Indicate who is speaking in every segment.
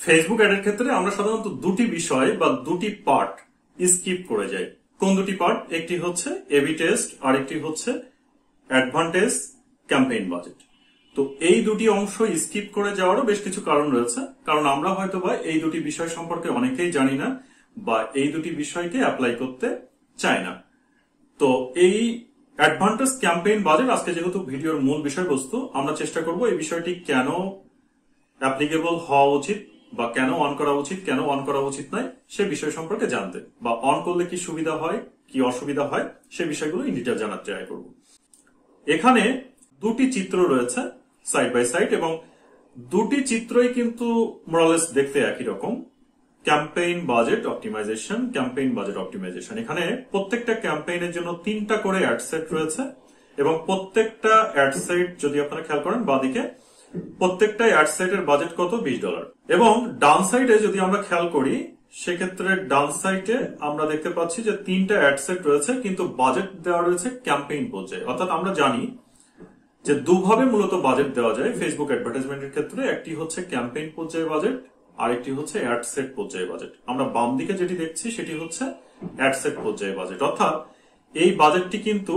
Speaker 1: Facebook অ্যাডের ক্ষেত্রে আমরা সাধারণত দুটি বিষয় বা দুটি পার্ট স্কিপ করে যাই। কোন দুটি পার্ট? একটি হচ্ছে এবি টেস্ট আর একটি হচ্ছে অ্যাডভান্টেজ ক্যাম্পেইন বাজেট। তো এই দুটি অংশ স্কিপ করে যাওয়ারও বেশ কিছু কারণ রয়েছে, কারণ আমরা হয়তোবা এই দুটি বিষয় সম্পর্কে অনেকেই জানি না বা এই দুটি বিষয়কে অ্যাপ্লাই করতে চাই না। তো এই অ্যাডভান্টেজ ক্যাম্পেইন বাজেট আজকে যেহেতু ভিডিওর মূল বিষয়বস্তু, আমরা চেষ্টা করব এই বিষয়টি কেন অ্যাপ্লিকেবল হওয়া উচিত বা কেন অন করা উচিত, কেন অন করা উচিত নয় সে বিষয় সম্পর্কে জানতে, বা অন করলে কি সুবিধা হয় কি অসুবিধা হয় সে বিষয়গুলো ইন ডিটেইল জানার ট্রাই করব। এখানে দুটি চিত্র রয়েছে সাইড বাই সাইড, এবং দুটি চিত্রই কিন্তু মোরালেস দেখতে একই রকম। Campaign budget optimisation, campaign budget optimisation. এখানে প্রত্যেকটা ক্যাম্পেইনের জন্য 3টা করে অ্যাড সেট রয়েছে, এবং প্রত্যেকটা অ্যাড সেট যদি আপনারা খেয়াল করেন বাঁদিকে প্রত্যেকটা অ্যাড সেটের বাজেট কত? $20। এবং ডান সাইডে যদি আমরা খেয়াল করি সেক্ষেত্রে ডান সাইডে আমরা দেখতে পাচ্ছি যে 3টা অ্যাড সেট রয়েছে, কিন্তু বাজেট দেওয়া রয়েছে ক্যাম্পেইন পর্যায়ে। অর্থাৎ আমরা জানি যে দুভাবে মূলত বাজেট দেওয়া যায় ফেসবুক অ্যাডভার্টাইজমেন্টের ক্ষেত্রে। একটি হচ্ছে ক্যাম্পেইন পর্যায়ে বাজেট, আরেকটি হচ্ছে অ্যাড সেট পর্যায়ে বাজেট। আমরা বাম দিকে যেটি দেখছি সেটি হচ্ছে অ্যাড সেট পর্যায়ে বাজেট। অর্থাৎ এই বাজেটটি কিন্তু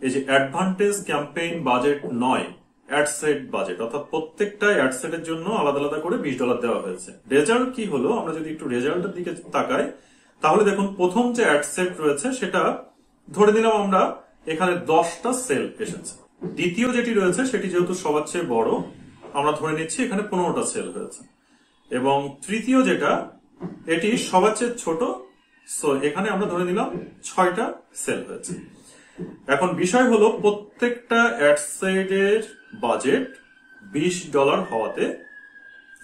Speaker 1: এই যে অ্যাডভান্টেজ ক্যাম্পেইন বাজেট নয়, অ্যাড সেট বাজেট। অর্থাৎ প্রত্যেকটা অ্যাড সেটের জন্য আলাদা আলাদা করে $20 দেওয়া হয়েছে। রেজাল্ট কি হলো? আমরা যদি একটু রেজাল্টের দিকে তাকাই তাহলে দেখুন প্রথম যে অ্যাড সেট রয়েছে সেটা ধরে নিলাম আমরা এখানে 10টা সেল এসেছে। দ্বিতীয় যেটি রয়েছে সেটি যেহেতু সবার চেয়ে বড়, আমরা ধরে নিচ্ছি এখানে 15টা সেল হয়েছে। এবং তৃতীয় যেটা এটি সবার চেয়ে ছোট, সো এখানে আমরা ধরে নিলাম 6টা সেল হয়েছে। এখন বিষয় হলো প্রত্যেকটা অ্যাড সেটের বাজেট $20 হওয়াতে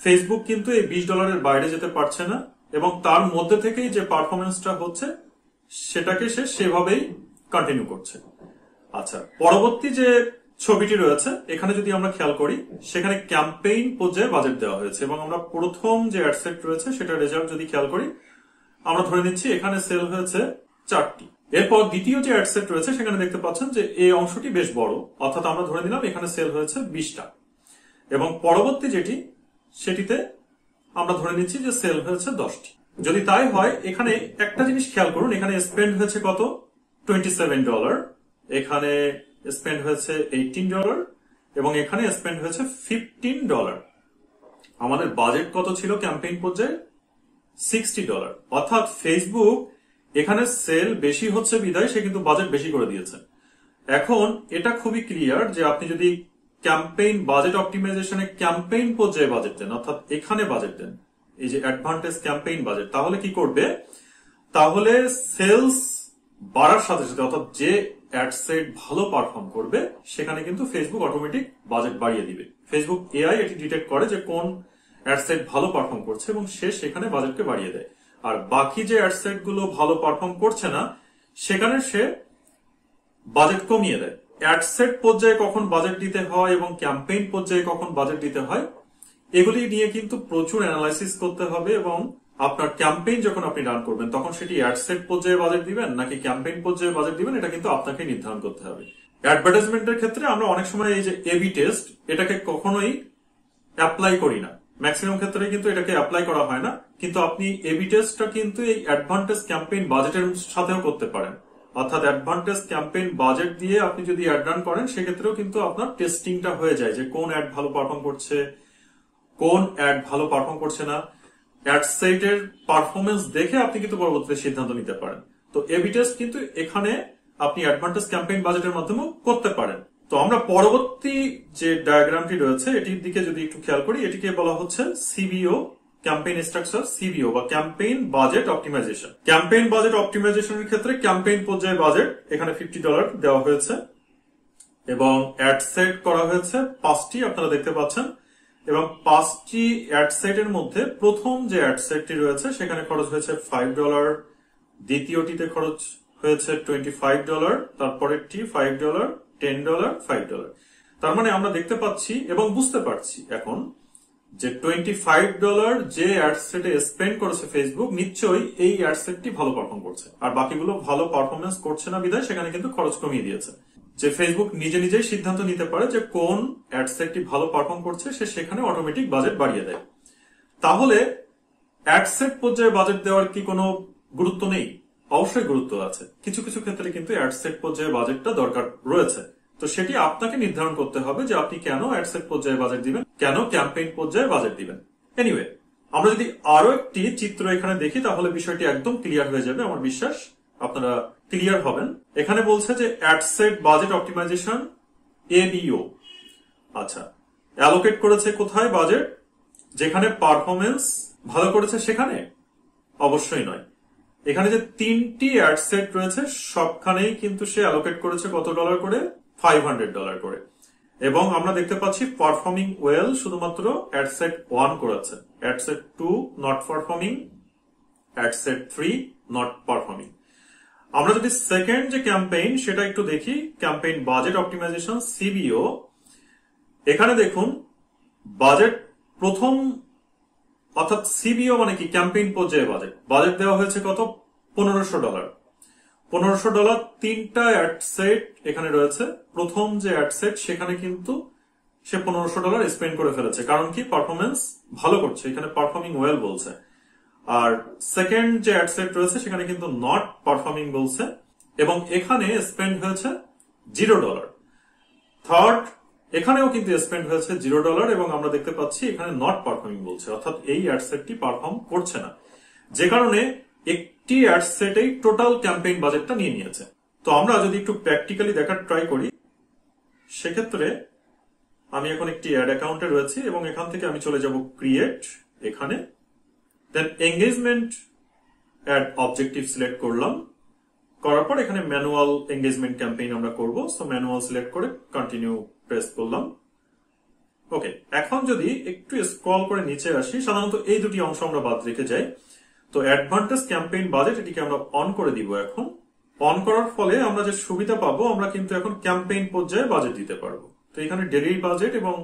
Speaker 1: ফেসবুক কিন্তু এই $20 বাইরে যেতে পারছে না, এবং তার মধ্যে থেকেই যে পারফরমেন্সটা হচ্ছে সেটাকে সে সেভাবেই কন্টিনিউ করছে। আচ্ছা, পরবর্তী যে ছবিটি রয়েছে এখানে যদি আমরা খেয়াল করি সেখানে ক্যাম্পেইন পর্যায়ে বাজেট দেওয়া হয়েছে, এবং আমরা প্রথম যে অ্যাড সেট রয়েছে সেটা রেজাল্ট যদি খেয়াল করি আমরা ধরে নিচ্ছি এখানে সেল হয়েছে 4টি। এরপর দ্বিতীয় যে অ্যাড সেট রয়েছে সেখানে দেখতে পাচ্ছেন যে এই অংশটি বেশ বড়, অর্থাৎ আমরা ধরে নিলাম এখানে সেল হয়েছে 20টা। এবং পরবর্তী যেটি সেটিতে আমরা ধরে নিচ্ছি যে সেল হয়েছে 10টি। যদি তাই হয় এখানে একটা জিনিস খেয়াল করুন, এখানে স্পেন্ড হয়েছে কত? $27, এখানে স্পেন্ড হয়েছে $18, এবং এখানে স্পেন্ড হয়েছে $15। আমাদের বাজেট কত ছিল ক্যাম্পেইন পর্যায়ে? $60। অর্থাৎ ফেসবুক এখানে সেল বেশি হচ্ছে বিধায় সে কিন্তু বাজেট বেশি করে দিয়েছে। এখন এটা খুবই ক্লিয়ার যে আপনি যদি ক্যাম্পেইন বাজেট অপটিমাইজেশনে ক্যাম্পেইন পর্যায়ে বাজেট দেন, অর্থাৎ এখানে বাজেট দেন এই যে অ্যাডভান্টেজ ক্যাম্পেইন বাজেট, তাহলে কি করবে? তাহলে সেলস বাড়ার সাথে সাথে অর্থাৎ যে অ্যাড সেট ভালো পারফর্ম করবে সেখানে কিন্তু ফেসবুক অটোমেটিক বাজেট বাড়িয়ে দিবে। ফেসবুক এআই এটি ডিটেক্ট করে যে কোন অ্যাড সেট ভালো পারফর্ম করছে এবং সে সেখানে বাজেটকে বাড়িয়ে দেয়। আর বাকি যে অ্যাড সেট গুলো ভালো পারফর্ম করছে না সেখানে সে বাজেট কমিয়ে দেয়। অ্যাড সেট পর্যায়ে কখন বাজেট দিতে হয় এবং ক্যাম্পেইন পর্যায়ে কখন বাজেট দিতে হয় এগুলি নিয়ে কিন্তু প্রচুর অ্যানালাইসিস করতে হবে, এবং আপনার ক্যাম্পেইন যখন আপনি রান করবেন তখন সেটি অ্যাড সেট পর্যায়ে বাজেট দিবেন নাকি ক্যাম্পেইন পর্যায়ে বাজেট দিবেন এটা কিন্তু আপনাকে নির্ধারণ করতে হবে। অ্যাডভার্টাইজমেন্টের ক্ষেত্রে আমরা অনেক সময় এই যে এবি টেস্ট এটাকে কখনোই অ্যাপ্লাই করি না, ম্যাক্সিমাম ক্ষেত্রে কিন্তু এটাকে অ্যাপ্লাই করা হয় না, কিন্তু আপনি এবি টেস্টটা কিন্তু এই অ্যাডভান্টেজ ক্যাম্পেইন বাজেটের সাথেও করতে পারেন। অর্থাৎ অ্যাডভান্টেজ ক্যাম্পেইন বাজেট দিয়ে আপনি যদি অ্যাড রান করেন সেক্ষেত্রেও কিন্তু আপনার টেস্টিংটা হয়ে যায় যে কোন অ্যাড ভালো পারফর্ম করছে, কোন অ্যাড ভালো পারফর্ম করছে না। অ্যাড সেটের পারফরমেন্স দেখে আপনি কিন্তু পরবর্তীতে সিদ্ধান্ত নিতে পারেন। তো এবি টেস্ট কিন্তু এখানে আপনি অ্যাডভান্টেজ ক্যাম্পেইন বাজেটের মাধ্যমেও করতে পারেন। তো আমরা পরবর্তী যে ডায়াগ্রামটি রয়েছে এটির দিকে যদি একটু খেয়াল করি, এটিকে বলা হচ্ছে সিবিও, ক্যাম্পেইন স্ট্রাকচার সিবিও বা campaign budget optimisation. Campaign budget অপটিমাইজেশনের ক্ষেত্রে ক্যাম্পেইন পর্যায়ে বাজেট এখানে $50 দেওয়া হয়েছে, এবং অ্যাড সেট করা হয়েছে 5টি আপনারা দেখতে পাচ্ছেন, এবং 5টি অ্যাড সেটের মধ্যে প্রথম যে অ্যাড সেটটি রয়েছে সেখানে খরচ হয়েছে $5, দ্বিতীয়টিতে খরচ হয়েছে $25, তারপরেরটি $5, $10, $5। তার মানে আমরা দেখতে পাচ্ছি এবং বুঝতে পারছি এখন যে $25 যে অ্যাড সেটে স্পেন্ড করেছে ফেসবুক নিশ্চয়ই এই অ্যাড সেটটি ভালো পারফর্ম করছে, আর বাকিগুলো ভালো পারফরমেন্স করছে না বিধায় সেখানে কিন্তু খরচ কমিয়ে দিয়েছে। যে ফেসবুক নিজে নিজেই সিদ্ধান্ত নিতে পারে যে কোন অ্যাড সেটটি ভালো পারফর্ম করছে সে সেখানে অটোমেটিক বাজেট বাড়িয়ে দেয়। তাহলে অ্যাডসেট পর্যায়ে বাজেট দেওয়ার কি কোনো গুরুত্ব নেই? অবশ্যই গুরুত্ব আছে। কিছু কিছু ক্ষেত্রে কিন্তু অ্যাডসেট পর্যায়ে বাজেটটা দরকার রয়েছে। তো সেটি আপনাকে নির্ধারণ করতে হবে যে আপনি কেন অ্যাডসেট পর্যায়ে বাজেট দিবেন, কেন ক্যাম্পেইন পর্যায়ে বাজেট দিবেন। এনিওয়ে, আমরা যদি আরো একটি চিত্র এখানে দেখি তাহলে বিষয়টি একদম ক্লিয়ার হয়ে যাবে। আমার বিশ্বাস আপনারা ক্লিয়ার হবেন। এখানে বলছে যে অ্যাডসেট বাজেট অপটিমাইজেশন এবিও। আচ্ছা, অ্যালোকেট করেছে কোথায় বাজেট? যেখানে পারফরমেন্স ভালো করেছে সেখানে? অবশ্যই নয়। এখানে যে 3টি অ্যাডসেট রয়েছে সবখানেই কিন্তু সে অ্যালোকেট করেছে কত ডলার করে? $500 করে। এবং আমরা দেখতে পাচ্ছি পারফর্মিং ওয়েল শুধুমাত্র অ্যাডসেট 1 করেছে, ad set 2 not performing, ad set 3 not performing. আমরা যদি সেকেন্ড যে ক্যাম্পেইন সেটা একটু দেখি, ক্যাম্পেইন বাজেট অপটিমাইজেশন সিবিও। এখানে দেখুন বাজেট প্রথম, অর্থাৎ সিবিও মানে কি? ক্যাম্পেইন পর্যায়ে বাজেট দেওয়া হয়েছে কত? $1500। $1500 3টা অ্যাডসেট এখানে রয়েছে। প্রথম যে অ্যাডসেট সেখানে কিন্তু সে $1500 স্পেন্ড করে ফেলেছে। কারণ কি? পারফরমেন্স ভালো করছে, এখানে পারফর্মিং ওয়েল বলছে। আর সেকেন্ড যে অ্যাডসেট রয়েছে সেখানে কিন্তু নট পারফর্মিং বলছে এবং এখানে স্পেন্ড হয়েছে $0। থার্ড, এখানেও কিন্তু স্পেন্ড হয়েছে $0 এবং আমরা দেখতে পাচ্ছি এখানে নট পারফর্মিং বলছে, অর্থাৎ এই অ্যাডসেটটি পারফর্ম করছে না, যে কারণে একটি অ্যাডসেটেই টোটাল ক্যাম্পেইন বাজেটটা নিয়ে নিয়েছে। তো আমরা যদি একটু প্র্যাকটিক্যালি দেখার ট্রাই করি, সেক্ষেত্রে আমি এখন একটি অ্যাড অ্যাকাউন্টে রয়েছি এবং এখান থেকে আমি চলে যাব ক্রিয়েট, এখানে দেন এঙ্গেজমেন্ট অ্যাড অবজেক্টিভ সিলেক্ট করলাম। করার পর এখানে ম্যানুয়াল এঙ্গেজমেন্ট ক্যাম্পেইন আমরা করব। সো ম্যানুয়াল সিলেক্ট করে কন্টিনিউ প্রেস করলাম। ওকে, এখন যদি একটু স্ক্রল করে নিচে আসি, সাধারণত এই দুটি অংশ আমরা বাদ রেখে যাই। তো অ্যাডভান্টেজ ক্যাম্পেইন বাজেট, এটিকে আমরা অন করে দিব। এখন অন করার ফলে আমরা যে সুবিধা পাবো, আমরা কিন্তু এখন ক্যাম্পেইন পর্যায়ে বাজেট দিতে পারবো। তো এখানে ডেইলি বাজেট এবং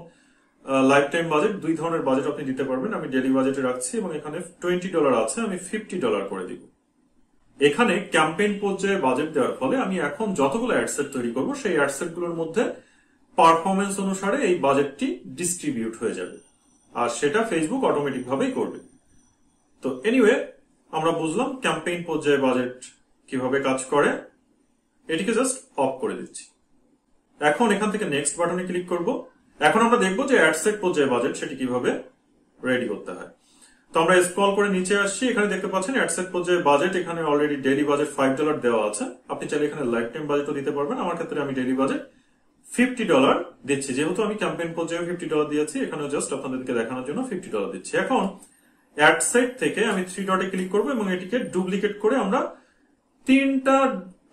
Speaker 1: লাইফ টাইম বাজেট, দুই ধরনের বাজেট আপনি দিতে পারবেন। আমি ডেইলি বাজেটে রাখছি এবং এখানে $20 আছে, আমি $50 করে দিব। এখানে ক্যাম্পেইন পর্যায়ে বাজেট দেওয়ার ফলে আমি এখন যতগুলো অ্যাডসেট তৈরি করবো সেই অ্যাডসেট গুলোর মধ্যে পারফরমেন্স অনুসারে এই বাজেটটি ডিস্ট্রিবিউট হয়ে যাবে, আর সেটা ফেসবুক অটোমেটিক ভাবেই করবে। তো এনিওয়ে, আমরা বুঝলাম ক্যাম্পেইন পর্যায়ে বাজেট কিভাবে কাজ করে। এটিকে জাস্ট অফ করে দিচ্ছি। এখন এখান থেকে নেক্সট বাটনে ক্লিক করব। এখন আমরা দেখবো যে অ্যাডসেট পর্যায়ে বাজেট সেটি কিভাবে রেডি করতে হয়। তো আমরা স্ক্রল করে নিচে আসছি, এখানে দেখতে পাচ্ছেন অ্যাডসেট পর্যায়ে বাজেট। এখানে অলরেডি ডেইলি বাজেট $5 দেওয়া আছে। আপনি চাইলে এখানে লাইফ টাইম বাজেটও দিতে পারবেন। আমার ক্ষেত্রে আমি ডেইলি বাজেট $50 দিচ্ছি, যেহেতু আমি ক্যাম্পেইন পর্যায়ে $50 দিয়েছি। এখানে জাস্ট আপনাদেরকে দেখানোর জন্য $50 দিচ্ছি। এখন অ্যাডসেট থেকে আমি 3 ডটে ক্লিক করবো এবং এটিকে ডুপ্লিকেট করে আমরা 3টা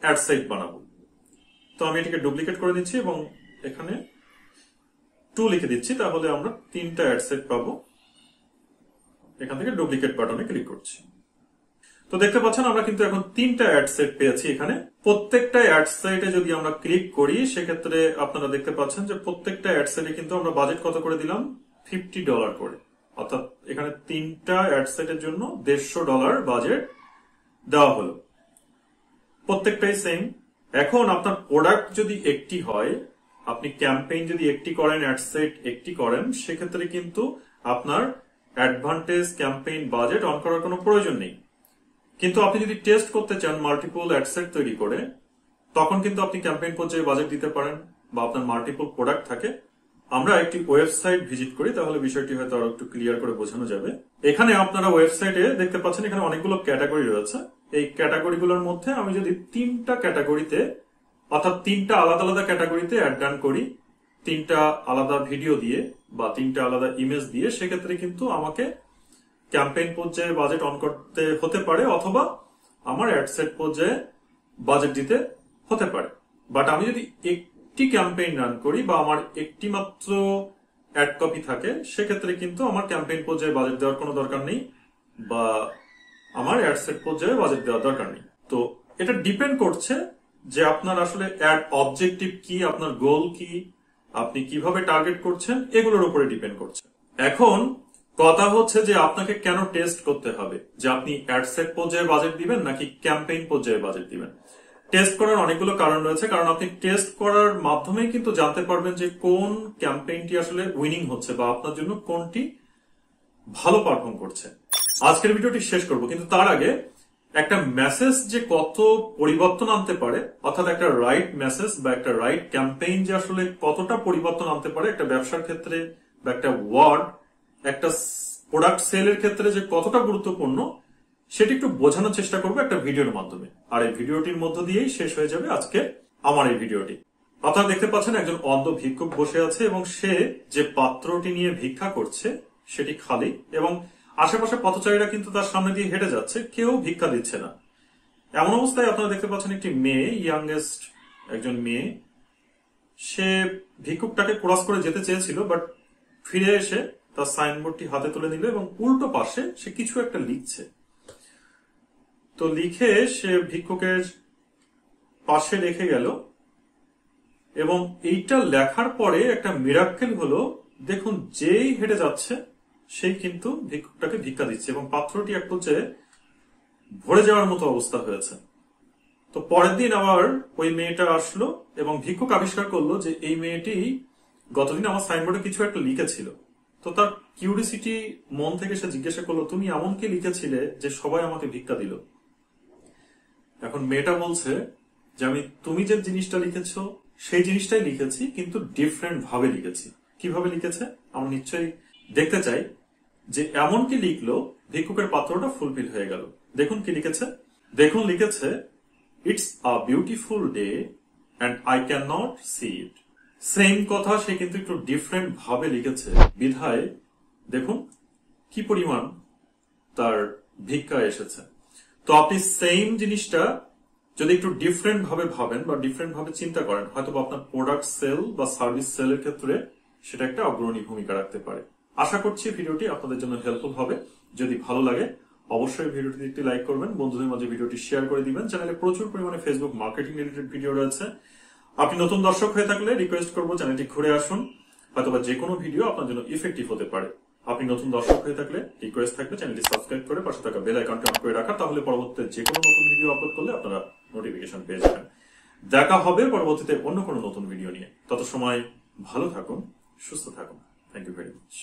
Speaker 1: অ্যাডসেট বানাবো। তো আমি এটিকে ডুপ্লিকেট করে নিচ্ছি এবং এখানে 2 লিখে দিচ্ছি, তাহলে আমরা 3টা অ্যাডসেট পাবো। এখান থেকে ডুপ্লিকেট বাটনে ক্লিক করছি। তো দেখতে পাচ্ছেন আমরা কিন্তু এখন 3টা অ্যাডসেট পেয়েছি। এখানে প্রত্যেকটা অ্যাডসেটে যদি আমরা ক্লিক করি, সেক্ষেত্রে আপনারা দেখতে পাচ্ছেন যে প্রত্যেকটা অ্যাডসেটে কিন্তু আমরা বাজেট কত করে দিলাম? $50 করে। অর্থাৎ এখানে 3টা অ্যাডসেটের জন্য $150 বাজেট দেওয়া হলো। প্রত্যেকটাই সেম। এখন আপনার প্রোডাক্ট যদি একটি হয়, আপনি ক্যাম্পেইন যদি একটি করেন, অ্যাডসেট একটি করেন, সেক্ষেত্রে কিন্তু আপনার অ্যাডভান্টেজ ক্যাম্পেইন বাজেট অন করার কোনো প্রয়োজন নেই। কিন্তু আপনি যদি টেস্ট করতে চান মাল্টিপল অ্যাডসেট তৈরি করে, তখন কিন্তু আপনি ক্যাম্পেইন পর্যায়ে বাজেট দিতে পারেন, বা আপনার মাল্টিপল প্রোডাক্ট থাকে। আমরা একটি ওয়েবসাইট ভিজিট করি, তাহলে বিষয়টি হয়তো আরো একটু ক্লিয়ার করে বোঝানো যাবে। এখানে আপনারা ওয়েবসাইটে দেখতে পাচ্ছেন এখানে অনেকগুলো ক্যাটাগরি রয়েছে। এই ক্যাটাগরিগুলোর মধ্যে আমি যদি 3টা ক্যাটাগরিতে, অর্থাৎ 3টা আলাদা আলাদা ক্যাটাগরিতে অ্যাড ডান করি, 3টা আলাদা ভিডিও দিয়ে বা 3টা আলাদা ইমেজ দিয়ে, সেক্ষেত্রে কিন্তু আমাকে ক্যাম্পেইন পর্যায়ে বাজেট অন করতে হতে পারে, অথবা আমার অ্যাডসেট পর্যায়ে বাজেট দিতে হতে পারে। বাট আমি যদি একটি ক্যাম্পেইন রান করি বা আমার একটি মাত্র অ্যাড কপি থাকে, সেক্ষেত্রে কিন্তু আমার ক্যাম্পেইন পর্যায়ে বাজেট দেওয়ার কোনো দরকার নেই, বা আমার অ্যাডসেট পর্যায়ে বাজেট দেওয়ার দরকার নেই। তো এটা ডিপেন্ড করছে যে আপনার আসলে অ্যাড অবজেক্টিভ কি, আপনার গোল কি, আপনি কিভাবে টার্গেট করছেন, এগুলোর উপরে ডিপেন্ড করছে। এখন কথা হচ্ছে যে আপনাকে কেন টেস্ট করতে হবে, যে আপনি অ্যাডসেট পর্যায়ে বাজেট দিবেন নাকি ক্যাম্পেইন পর্যায়ে বাজেট দিবেন। টেস্ট করার অনেকগুলো কারণ রয়েছে, কারণ আপনি টেস্ট করার মাধ্যমে কিন্তু জানতে পারবেন যে কোন ক্যাম্পেইনটি আসলে উইনিং হচ্ছে, বা আপনার জন্য কোনটি ভালো পারফর্ম করছে। আজকের ভিডিওটি শেষ করব, কিন্তু তার আগে একটা মেসেজ যে কত পরিবর্তন আনতে পারে, অর্থাৎ একটা রাইট মেসেজ বা একটা রাইট ক্যাম্পেইন যে আসলে কতটা পরিবর্তন আনতে পারে একটা ব্যবসার ক্ষেত্রে, বা একটা ওয়ার্ড একটা প্রোডাক্ট সেলের ক্ষেত্রে যে কতটা গুরুত্বপূর্ণ সেটি একটু বোঝানোর চেষ্টা করবো একটা ভিডিওর মাধ্যমে। আর এই ভিডিওটির মধ্য দিয়েই শেষ হয়ে যাবে আজকে আমার এই ভিডিওটি। আপনারা দেখতে পাচ্ছেন একজন অন্ধ ভিক্ষুক বসে আছে এবং সে যে পাত্রটি নিয়ে ভিক্ষা করছে সেটি খালি, এবং আশেপাশে পথচারীরা কিন্তু তার সামনে দিয়ে হেঁটে যাচ্ছে, কেউ ভিক্ষা দিচ্ছে না। এমন অবস্থায় আপনারা দেখতে পাচ্ছেন একটি মেয়ে, ইয়াংগেস্ট একজন মেয়ে, সে ভিক্ষুকটাকে ক্রস করে যেতে চেয়েছিল, বাট ফিরে এসে তার সাইনবোর্ডটি হাতে তুলে নিল এবং উল্টো পাশে সে কিছু একটা লিখছে। তো লিখে সে ভিক্ষুকের পাশে রেখে গেল, এবং এইটা লেখার পরে একটা মিরাক্কেল হলো, দেখুন যেই হেঁটে যাচ্ছে সেই কিন্তু ভিক্ষুকটাকে ভিক্ষা দিচ্ছে, এবং পাত্রটি এক পর্যায়ে ভরে যাওয়ার মতো অবস্থা হয়েছে। তো পরের দিন আবার ওই মেয়েটা আসলো এবং ভিক্ষুক আবিষ্কার করলো যে এই মেয়েটি গতদিন আমার সাইনবোর্ডে কিছু একটা লিখেছিল। তো তার কিউরিসিটি মন থেকে সে জিজ্ঞাসা করলো, তুমি এমন কি লিখেছিলে যে সবাই আমাকে ভিক্ষা দিল? এখন মেয়েটা বলছে যে আমি তুমি যে জিনিসটা লিখেছো সেই জিনিসটাই লিখেছি, কিন্তু ডিফারেন্ট ভাবে লিখেছি। কিভাবে লিখেছে আমরা নিশ্চয়ই দেখতে চাই। যে এমন কি লিখলো, ভিক্ষুকের পাত্রটা ফুলফিল হয়ে গেল। দেখুন কি লিখেছে, দেখুন লিখেছে, it's a beautiful day and I can not see it. Same কথা সে কিন্তু একটু ডিফারেন্ট ভাবে লিখেছে, বিধায় দেখুন কি পরিমাণ তার ভিক্ষা এসেছে। তো আপনি সেম জিনিসটা যদি একটু ডিফারেন্ট ভাবে ভাবেন বা ডিফারেন্ট ভাবে চিন্তা করেন, হয়তো আপনার প্রোডাক্ট সেল বা সার্ভিস সেলের ক্ষেত্রে সেটা একটা অগ্রণী ভূমিকা রাখতে পারে। আশা করছি ভিডিওটি আপনাদের জন্য হেল্পফুল হবে। যদি ভালো লাগে অবশ্যই ভিডিওটি একটি লাইক করবেন, বন্ধুদের মাঝে ভিডিওটি শেয়ার করে দিবেন। চ্যানেলে প্রচুর পরিমাণে ফেসবুক মার্কেটিং রিলেটেড ভিডিও রয়েছে। আপনি নতুন দর্শক হয়ে থাকলে রিকোয়েস্ট করবো চ্যানেলটি ঘুরে আসুন, হয়তোবা যে কোনো ভিডিও আপনার জন্য ইফেক্টিভ হতে পারে। আপনি নতুন দর্শক হয়ে থাকলে রিকোয়েস্ট থাকবে চ্যানেলটি সাবস্ক্রাইব করে পাশে থাকা বেল আইকনটি অন করে রাখা, তাহলে পরবর্তীতে যে কোনো নতুন ভিডিও আপলোড করলে আপনারা নোটিফিকেশন পেয়ে যাবেন। দেখা হবে পরবর্তীতে অন্য কোনো নতুন ভিডিও নিয়ে। তত সময় ভালো থাকুন, সুস্থ থাকুন। Thank you very much.